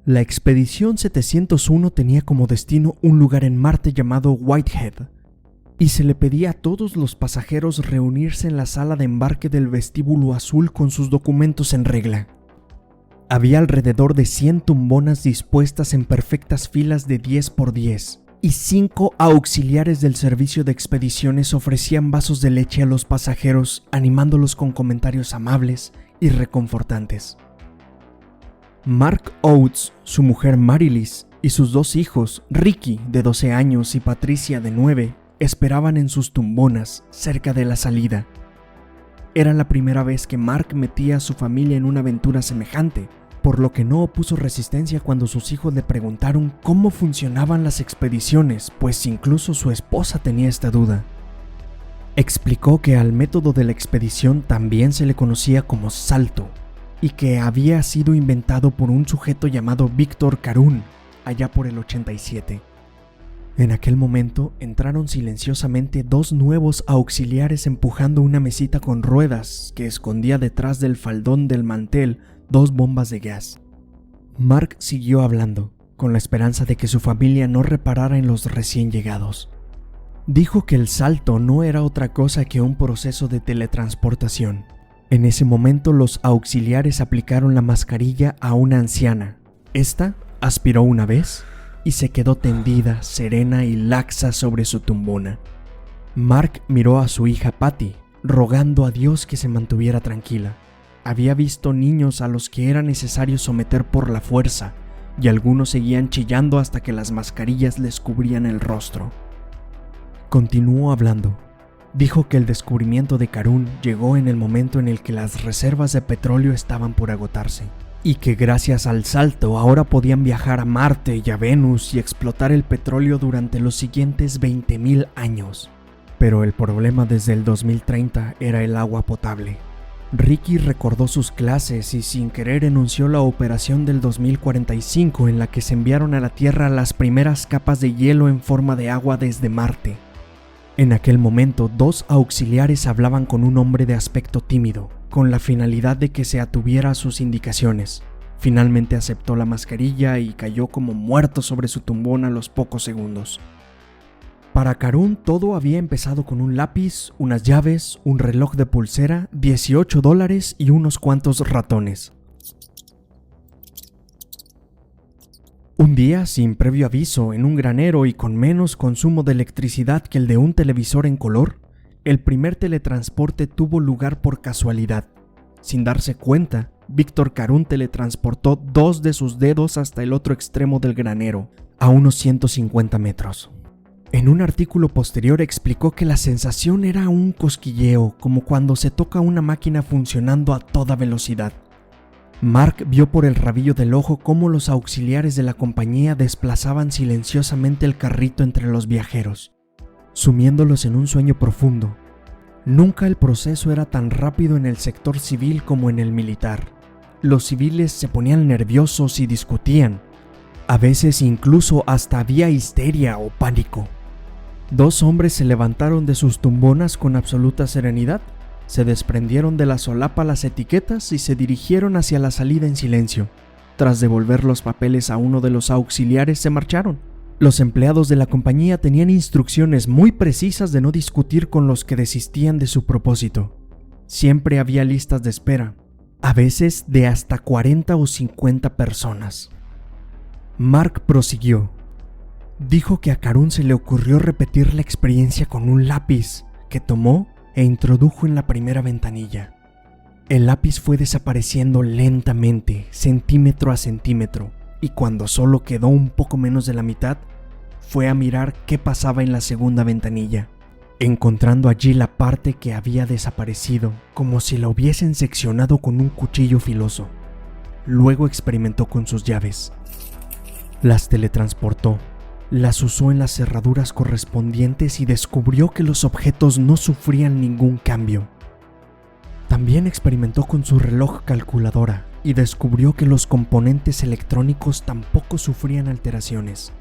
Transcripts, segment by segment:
La expedición 701 tenía como destino un lugar en Marte llamado Whitehead, y se le pedía a todos los pasajeros reunirse en la sala de embarque del vestíbulo azul con sus documentos en regla. Había alrededor de 100 tumbonas dispuestas en perfectas filas de 10 por 10, y 5 auxiliares del servicio de expediciones ofrecían vasos de leche a los pasajeros, animándolos con comentarios amables y reconfortantes. Mark Oates, su mujer Marilis y sus 2 hijos, Ricky, de 12 años, y Patricia, de 9, esperaban en sus tumbonas, cerca de la salida. Era la primera vez que Mark metía a su familia en una aventura semejante, por lo que no opuso resistencia cuando sus hijos le preguntaron cómo funcionaban las expediciones, pues incluso su esposa tenía esta duda. Explicó que al método de la expedición también se le conocía como salto, y que había sido inventado por un sujeto llamado Víctor Carún, allá por el 87. En aquel momento entraron silenciosamente 2 nuevos auxiliares empujando una mesita con ruedas que escondía detrás del faldón del mantel 2 bombas de gas. Mark siguió hablando, con la esperanza de que su familia no reparara en los recién llegados. Dijo que el salto no era otra cosa que un proceso de teletransportación. En ese momento los auxiliares aplicaron la mascarilla a una anciana. Esta aspiró una vez y se quedó tendida, serena y laxa sobre su tumbona. Mark miró a su hija Patty, rogando a Dios que se mantuviera tranquila. Había visto niños a los que era necesario someter por la fuerza, y algunos seguían chillando hasta que las mascarillas les cubrían el rostro. Continuó hablando. Dijo que el descubrimiento de Carún llegó en el momento en el que las reservas de petróleo estaban por agotarse, y que gracias al salto ahora podían viajar a Marte y a Venus y explotar el petróleo durante los siguientes 20.000 años. Pero el problema desde el 2030 era el agua potable. Ricky recordó sus clases y sin querer enunció la operación del 2045 en la que se enviaron a la Tierra las primeras capas de hielo en forma de agua desde Marte. En aquel momento, 2 auxiliares hablaban con un hombre de aspecto tímido, con la finalidad de que se atuviera a sus indicaciones. Finalmente aceptó la mascarilla y cayó como muerto sobre su tumbón a los pocos segundos. Para Carún todo había empezado con un lápiz, unas llaves, un reloj de pulsera, $18 y unos cuantos ratones. Un día, sin previo aviso, en un granero y con menos consumo de electricidad que el de un televisor en color, el primer teletransporte tuvo lugar por casualidad. Sin darse cuenta, Víctor Carún teletransportó 2 de sus dedos hasta el otro extremo del granero, a unos 150 metros. En un artículo posterior explicó que la sensación era un cosquilleo, como cuando se toca una máquina funcionando a toda velocidad. Mark vio por el rabillo del ojo cómo los auxiliares de la compañía desplazaban silenciosamente el carrito entre los viajeros, sumiéndolos en un sueño profundo. Nunca el proceso era tan rápido en el sector civil como en el militar. Los civiles se ponían nerviosos y discutían. A veces incluso hasta había histeria o pánico. 2 hombres se levantaron de sus tumbonas con absoluta serenidad. Se desprendieron de la solapa las etiquetas y se dirigieron hacia la salida en silencio. Tras devolver los papeles a uno de los auxiliares, se marcharon. Los empleados de la compañía tenían instrucciones muy precisas de no discutir con los que desistían de su propósito. Siempre había listas de espera, a veces de hasta 40 o 50 personas. Mark prosiguió. Dijo que a Carún se le ocurrió repetir la experiencia con un lápiz, que tomó e introdujo en la primera ventanilla. El lápiz fue desapareciendo lentamente, centímetro a centímetro, y cuando solo quedó un poco menos de la mitad, fue a mirar qué pasaba en la segunda ventanilla, encontrando allí la parte que había desaparecido, como si la hubiesen seccionado con un cuchillo filoso. Luego experimentó con sus llaves. Las teletransportó. Las usó en las cerraduras correspondientes y descubrió que los objetos no sufrían ningún cambio. También experimentó con su reloj calculadora y descubrió que los componentes electrónicos tampoco sufrían alteraciones.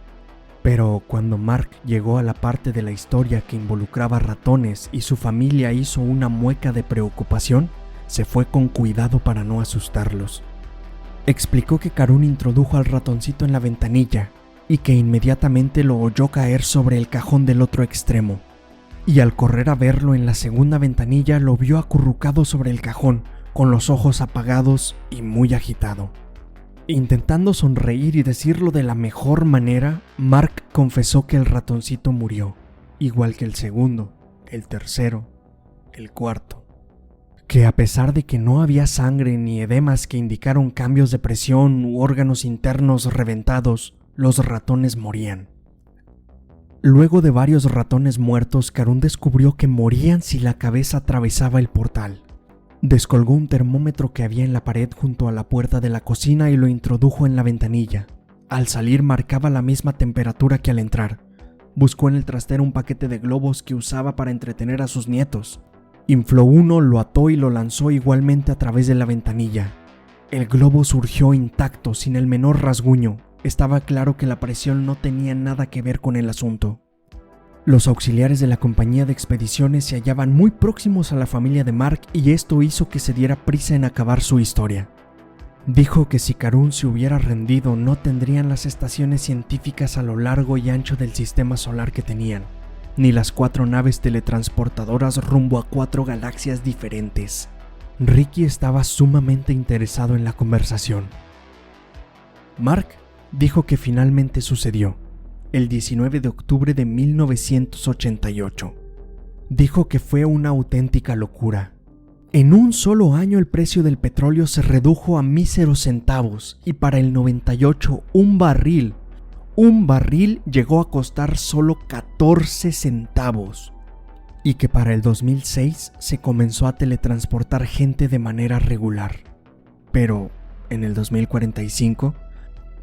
Pero cuando Mark llegó a la parte de la historia que involucraba ratones y su familia hizo una mueca de preocupación, se fue con cuidado para no asustarlos. explicó que Karun introdujo al ratoncito en la ventanilla y que inmediatamente lo oyó caer sobre el cajón del otro extremo. Y al correr a verlo en la segunda ventanilla lo vio acurrucado sobre el cajón, con los ojos apagados y muy agitado. Intentando sonreír y decirlo de la mejor manera, Mark confesó que el ratoncito murió, igual que el segundo, el tercero, el cuarto. Que a pesar de que no había sangre ni edemas que indicaron cambios de presión u órganos internos reventados, los ratones morían. Luego de varios ratones muertos, Karun descubrió que morían si la cabeza atravesaba el portal. Descolgó un termómetro que había en la pared junto a la puerta de la cocina y lo introdujo en la ventanilla. Al salir marcaba la misma temperatura que al entrar. Buscó en el trastero un paquete de globos que usaba para entretener a sus nietos. Infló uno, lo ató y lo lanzó igualmente a través de la ventanilla. El globo surgió intacto, sin el menor rasguño. Estaba claro que la presión no tenía nada que ver con el asunto. Los auxiliares de la compañía de expediciones se hallaban muy próximos a la familia de Mark y esto hizo que se diera prisa en acabar su historia. Dijo que si Karun se hubiera rendido no tendrían las estaciones científicas a lo largo y ancho del sistema solar que tenían, ni las 4 naves teletransportadoras rumbo a 4 galaxias diferentes. Ricky estaba sumamente interesado en la conversación. Mark dijo que finalmente sucedió, el 19 de octubre de 1988. Dijo que fue una auténtica locura. En un solo año el precio del petróleo se redujo a míseros centavos y para el 98 un barril llegó a costar solo 14 centavos. Y que para el 2006 se comenzó a teletransportar gente de manera regular. Pero en el 2045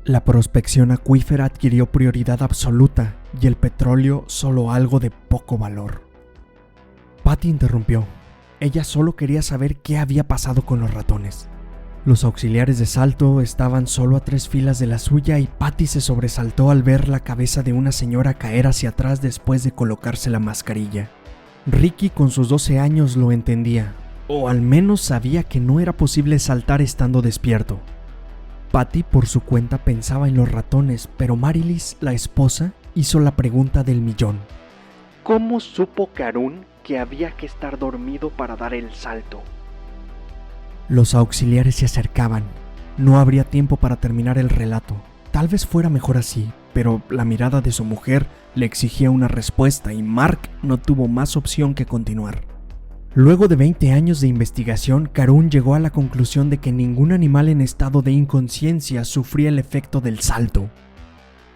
la prospección acuífera adquirió prioridad absoluta y el petróleo solo algo de poco valor. Patty interrumpió. Ella solo quería saber qué había pasado con los ratones. Los auxiliares de salto estaban solo a 3 filas de la suya y Patty se sobresaltó al ver la cabeza de una señora caer hacia atrás después de colocarse la mascarilla. Ricky con sus 12 años lo entendía, o al menos sabía que no era posible saltar estando despierto. Patty por su cuenta pensaba en los ratones, pero Marilis, la esposa, hizo la pregunta del millón. ¿Cómo supo Karun que había que estar dormido para dar el salto? Los auxiliares se acercaban. No habría tiempo para terminar el relato. Tal vez fuera mejor así, pero la mirada de su mujer le exigía una respuesta y Mark no tuvo más opción que continuar. Luego de 20 años de investigación, Karun llegó a la conclusión de que ningún animal en estado de inconsciencia sufría el efecto del salto.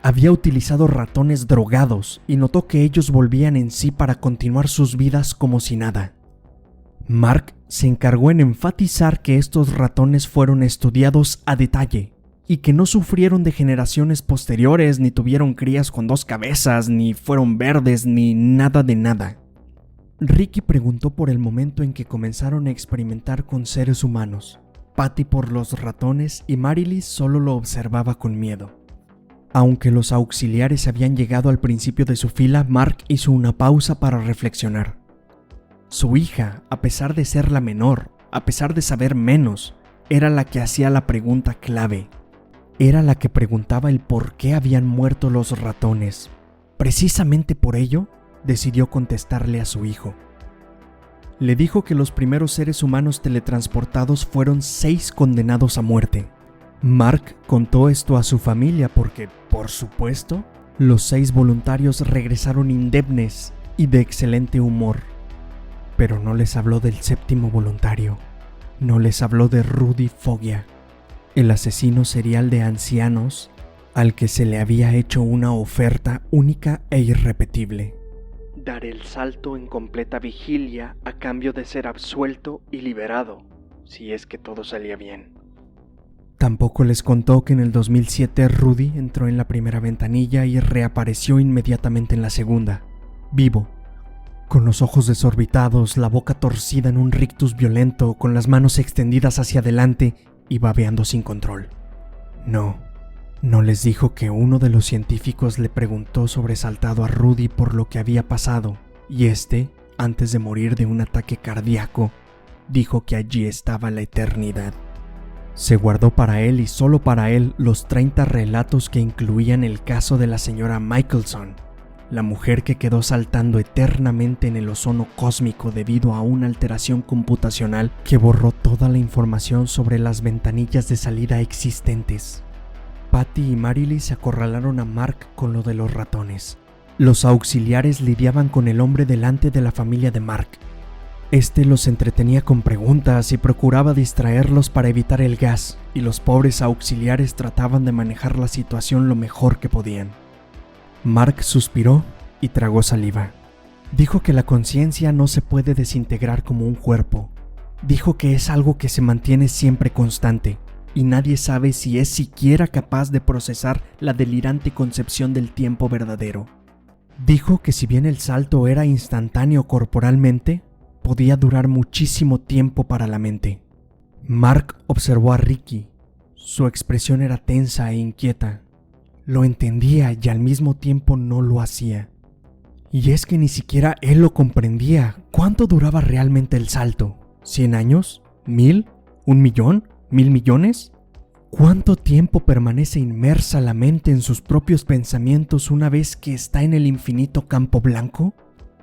Había utilizado ratones drogados y notó que ellos volvían en sí para continuar sus vidas como si nada. Mark se encargó en enfatizar que estos ratones fueron estudiados a detalle y que no sufrieron de generaciones posteriores, ni tuvieron crías con 2 cabezas, ni fueron verdes, ni nada de nada. Ricky preguntó por el momento en que comenzaron a experimentar con seres humanos. Patty por los ratones y Marilis solo lo observaba con miedo. Aunque los auxiliares habían llegado al principio de su fila, Mark hizo una pausa para reflexionar. Su hija, a pesar de ser la menor, a pesar de saber menos, era la que hacía la pregunta clave. Era la que preguntaba el por qué habían muerto los ratones. Precisamente por ello, decidió contestarle a su hijo. Le dijo que los primeros seres humanos teletransportados fueron 6 condenados a muerte. Mark contó esto a su familia porque, por supuesto, los 6 voluntarios regresaron indemnes y de excelente humor. Pero no les habló del 7º voluntario. No les habló de Rudy Foggia, el asesino serial de ancianos al que se le había hecho una oferta única e irrepetible. Dar el salto en completa vigilia a cambio de ser absuelto y liberado, si es que todo salía bien. Tampoco les contó que en el 2007 Rudy entró en la primera ventanilla y reapareció inmediatamente en la segunda, vivo, con los ojos desorbitados, la boca torcida en un rictus violento, con las manos extendidas hacia adelante y babeando sin control. No les dijo que uno de los científicos le preguntó sobresaltado a Rudy por lo que había pasado, y este, antes de morir de un ataque cardíaco, dijo que allí estaba la eternidad. Se guardó para él y solo para él los 30 relatos que incluían el caso de la señora Michelson, la mujer que quedó saltando eternamente en el ozono cósmico debido a una alteración computacional que borró toda la información sobre las ventanillas de salida existentes. Patty y Marilee se acorralaron a Mark con lo de los ratones. Los auxiliares lidiaban con el hombre delante de la familia de Mark. Este los entretenía con preguntas y procuraba distraerlos para evitar el gas, y los pobres auxiliares trataban de manejar la situación lo mejor que podían. Mark suspiró y tragó saliva. Dijo que la conciencia no se puede desintegrar como un cuerpo. Dijo que es algo que se mantiene siempre constante, y nadie sabe si es siquiera capaz de procesar la delirante concepción del tiempo verdadero. Dijo que si bien el salto era instantáneo corporalmente, podía durar muchísimo tiempo para la mente. Mark observó a Ricky. Su expresión era tensa e inquieta. Lo entendía y al mismo tiempo no lo hacía. Y es que ni siquiera él lo comprendía. ¿Cuánto duraba realmente el salto? ¿100 años? ¿1000? ¿1 millón? ¿1000 millones? ¿Cuánto tiempo permanece inmersa la mente en sus propios pensamientos una vez que está en el infinito campo blanco?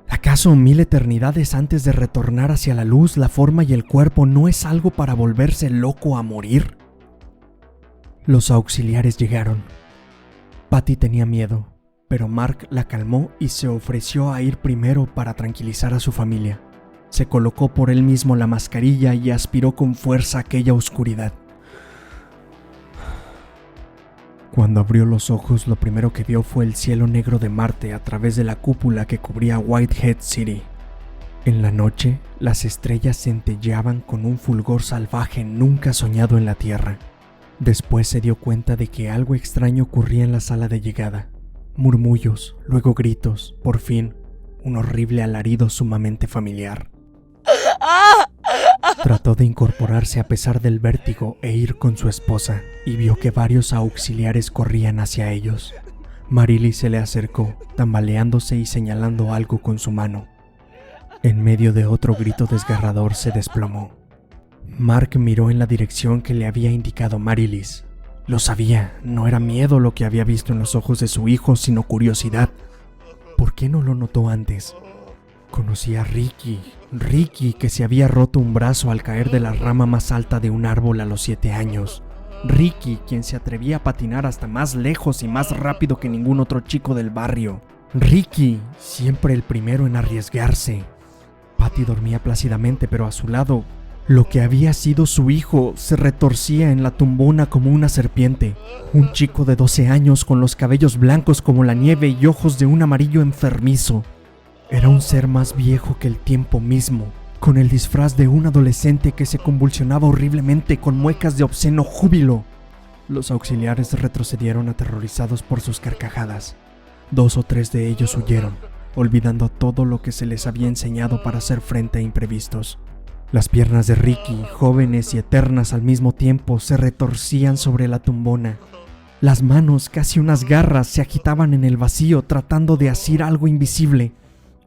¿Acaso 1000 eternidades antes de retornar hacia la luz, la forma y el cuerpo no es algo para volverse loco a morir? Los auxiliares llegaron. Patty tenía miedo, pero Mark la calmó y se ofreció a ir primero para tranquilizar a su familia. Se colocó por él mismo la mascarilla y aspiró con fuerza aquella oscuridad. Cuando abrió los ojos, lo primero que vio fue el cielo negro de Marte a través de la cúpula que cubría Whitehead City. En la noche, las estrellas centelleaban con un fulgor salvaje nunca soñado en la Tierra. Después se dio cuenta de que algo extraño ocurría en la sala de llegada. Murmullos, luego gritos, por fin, un horrible alarido sumamente familiar. Trató de incorporarse a pesar del vértigo e ir con su esposa, y vio que varios auxiliares corrían hacia ellos. Marilee se le acercó, tambaleándose y señalando algo con su mano. En medio de otro grito desgarrador se desplomó. Mark miró en la dirección que le había indicado Marilee. Lo sabía, no era miedo lo que había visto en los ojos de su hijo, sino curiosidad. ¿Por qué no lo notó antes? Conocía a Ricky, que se había roto un brazo al caer de la rama más alta de un árbol a los 7 años. Ricky, quien se atrevía a patinar hasta más lejos y más rápido que ningún otro chico del barrio. Ricky, siempre el primero en arriesgarse. Patty dormía plácidamente, pero a su lado, lo que había sido su hijo se retorcía en la tumbona como una serpiente. Un chico de 12 años con los cabellos blancos como la nieve y ojos de un amarillo enfermizo. Era un ser más viejo que el tiempo mismo, con el disfraz de un adolescente que se convulsionaba horriblemente con muecas de obsceno júbilo. Los auxiliares retrocedieron aterrorizados por sus carcajadas. 2 o 3 de ellos huyeron, olvidando todo lo que se les había enseñado para hacer frente a imprevistos. Las piernas de Ricky, jóvenes y eternas al mismo tiempo, se retorcían sobre la tumbona. Las manos, casi unas garras, se agitaban en el vacío tratando de asir algo invisible.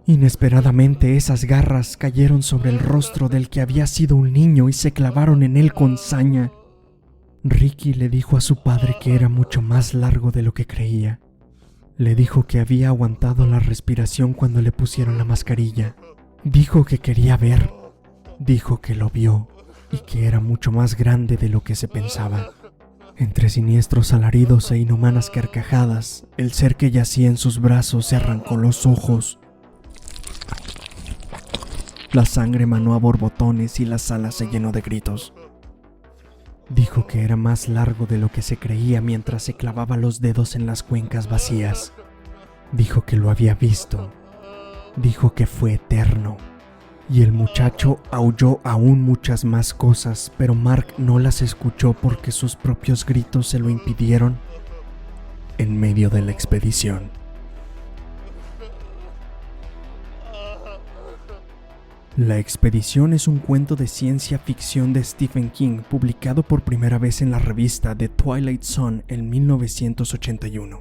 Inesperadamente esas garras cayeron sobre el rostro del que había sido un niño y se clavaron en él con saña. Ricky le dijo a su padre que era mucho más largo de lo que creía. Le dijo que había aguantado la respiración cuando le pusieron la mascarilla. Dijo que quería ver. Dijo que lo vio y que era mucho más grande de lo que se pensaba. Entre siniestros alaridos e inhumanas carcajadas, el ser que yacía en sus brazos se arrancó los ojos. La sangre manó a borbotones y la sala se llenó de gritos. Dijo que era más largo de lo que se creía mientras se clavaba los dedos en las cuencas vacías. Dijo que lo había visto. Dijo que fue eterno. Y el muchacho aulló aún muchas más cosas, pero Mark no las escuchó porque sus propios gritos se lo impidieron en medio de la expedición. La expedición es un cuento de ciencia ficción de Stephen King publicado por primera vez en la revista The Twilight Zone en 1981.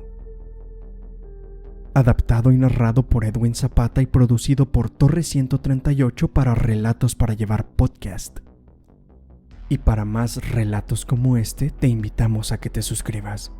Adaptado y narrado por Edwin Zapata y producido por Torre 138 para Relatos para Llevar Podcast. Y para más relatos como este, te invitamos a que te suscribas.